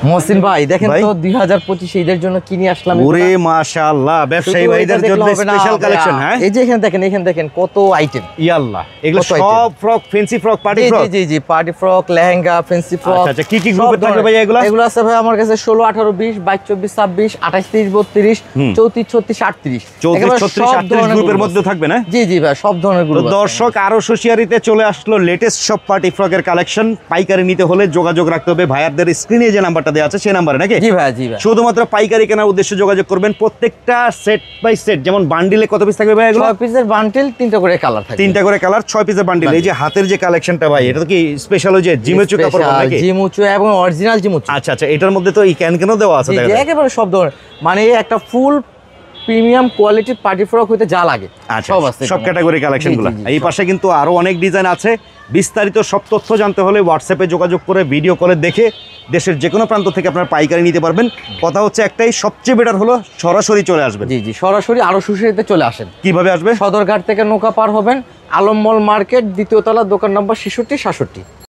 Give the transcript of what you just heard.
মহসিন ভাই দেখেন তো 2025 ঈদের জন্য কি নিয়ে আসলাম। ওরে মাশাআল্লাহ, ব্যবসায়ী ভাইদের জন্য স্পেশাল কালেকশন। হ্যাঁ, এই যে এখানে দেখেন কত আইটেম। ইয়াল্লাহ, এগুলো সব frock, fancy frock, party frock. জি party frock, lehenga, fancy frock. আচ্ছা, কি কি গ্রুপে থাকবে ভাই এগুলো? এগুলো আছে ভাই আমার কাছে 16, 18, 20, 22, 24, 26, 28, 30, 32, 34, 36, 34, 38 গ্রুপের মধ্যে থাকবে না? জি ভাই, সব ধরনের গ্রুপ। তো দর্শক, আরো সোশিয়ারিতে চলে আসলো লেটেস্ট সব পার্টি ফ্রকের কালেকশন। পাইকারি নিতে হলে যোগাযোগ রাখতে হবে ভাইয়াদের স্ক্রিনে যে নাম্বারটা দেওয়া আছে সেই নাম্বারে, নাকি? জি ভাই। শুধুমাত্র পাইকারি কেনার উদ্দেশ্যে যোগাযোগ করবেন। প্রত্যেকটা সেট বাই সেট, যেমন বান্ডিলে কত পিস থাকবে ভাই এগুলো? 6 পিসের বান্ডিল, 3টা করে কালার থাকবে। 3টা করে কালার, 6 পিসের বান্ডিল। এই যে হাতের যে কালেকশনটা ভাই, এটা তো কি স্পেশাল ওই যে জিমেচু কাপড় নাকি? জিমুচু এবং অরিজিনাল জিমুচু। আচ্ছা, এটার মধ্যে তো এই ক্যানও দেওয়া আছে। জি, একেবারে সব ধরনের, মানে একটা ফুল প্রিমিয়াম কোয়ালিটির পার্টি ফ্রক হইতে যা লাগে সব আছে, সব ক্যাটাগরি কালেকশনগুলো। এই পাশে কিন্তু আরো অনেক ডিজাইন আছে। বিস্তারিত সব তথ্য জানতে হলে হোয়াটসঅ্যাপে যোগাযোগ করে ভিডিও কলে দেখে দেশের যে কোনো প্রান্ত থেকে আপনারা পাইকারি নিতে পারবেন। কথা হচ্ছে একটাই, সবচেয়ে বেটার হলো সরাসরি চলে আসবেন। জি সরাসরি আরো সুশীলিতে চলে আসেন। কিভাবে আসবে? সদরঘাট থেকে নৌকা পার হবেন, আলম মল মার্কেট, 2য় তলা, দোকান নম্বর 66, 67।